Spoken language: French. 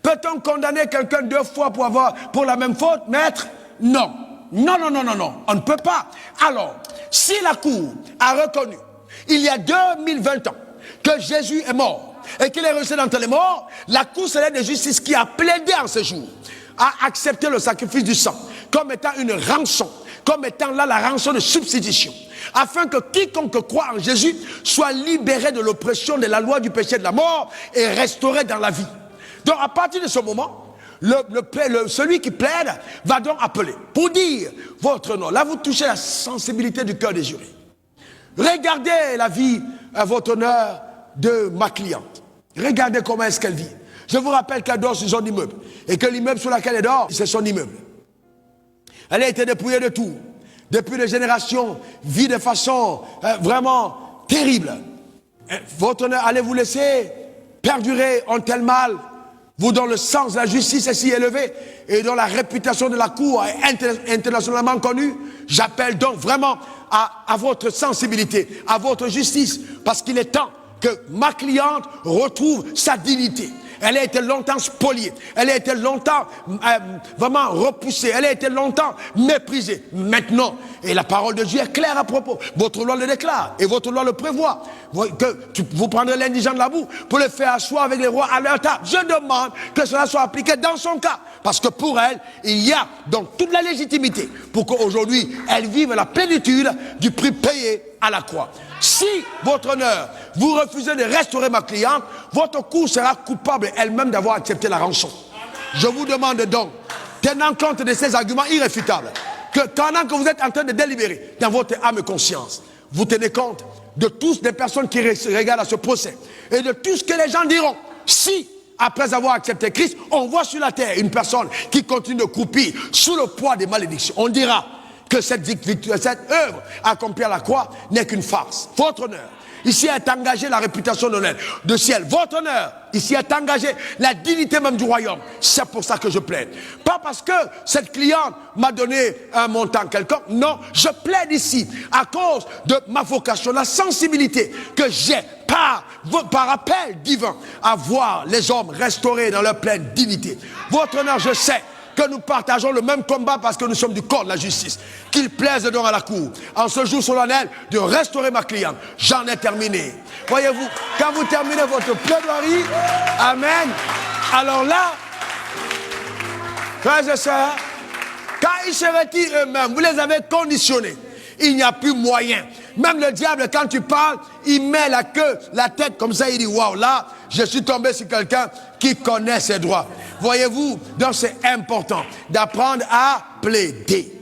Peut-on condamner quelqu'un 2 fois pour la même faute, maître? Non. Non, non, non, non, non. On ne peut pas. Alors, si la cour a reconnu, il y a 2020 ans, que Jésus est mort et qu'il est ressuscité d'entre les morts, la cour céleste de justice qui a plaidé en ce jour a accepté le sacrifice du sang comme étant une rançon, comme étant là la rançon de substitution, afin que quiconque croit en Jésus soit libéré de l'oppression de la loi du péché et de la mort et restauré dans la vie. Donc à partir de ce moment, celui qui plaide va donc appeler pour dire votre nom. Là vous touchez la sensibilité du cœur des jurés. Regardez la vie à votre honneur de ma cliente. Regardez comment est-ce qu'elle vit. Je vous rappelle qu'elle dort sur son immeuble et que l'immeuble sur lequel elle dort, c'est son immeuble. Elle a été dépouillée de tout. Depuis des générations, vit de façon vraiment terrible. Votre honneur, allez vous laisser perdurer en tel mal, vous dont le sens de la justice est si élevé et dont la réputation de la cour est internationalement connue. J'appelle donc vraiment à votre sensibilité, à votre justice, parce qu'il est temps que ma cliente retrouve sa dignité. Elle a été longtemps spoliée, elle a été longtemps vraiment repoussée, elle a été longtemps méprisée. Maintenant, et la parole de Dieu est claire à propos, votre loi le déclare et votre loi le prévoit, que vous prendrez l'indigent de la boue pour le faire asseoir avec les rois à leur table. Je demande que cela soit appliqué dans son cas, parce que pour elle, il y a donc toute la légitimité pour qu'aujourd'hui, elle vive la plénitude du prix payé à la croix. Si, votre honneur, vous refusez de restaurer ma cliente, votre cour sera coupable elle-même d'avoir accepté la rançon. Je vous demande donc, tenant compte de ces arguments irréfutables, que pendant que vous êtes en train de délibérer dans votre âme et conscience, vous tenez compte de tous les personnes qui regardent à ce procès et de tout ce que les gens diront. Si, après avoir accepté Christ, on voit sur la terre une personne qui continue de croupir sous le poids des malédictions, on dira que cette œuvre accomplie à la croix n'est qu'une farce. Votre honneur, ici est engagée la réputation de ciel. Votre honneur, ici est engagée la dignité même du royaume. C'est pour ça que je plaide. Pas parce que cette cliente m'a donné un montant quelconque. Non, je plaide ici à cause de ma vocation, la sensibilité que j'ai par appel divin à voir les hommes restaurés dans leur pleine dignité. Votre honneur, je sais que nous partageons le même combat parce que nous sommes du corps de la justice. Qu'il plaise donc à la cour, en ce jour solennel, de restaurer ma cliente. J'en ai terminé. Voyez-vous, quand vous terminez votre plaidoirie, amen, alors là, frères et sœurs, quand ils se retirent eux-mêmes, vous les avez conditionnés. Il n'y a plus moyen. Même le diable, quand tu parles, il met la queue, la tête comme ça, il dit, waouh, là, je suis tombé sur quelqu'un qui connaît ses droits. Voyez-vous, donc c'est important d'apprendre à plaider.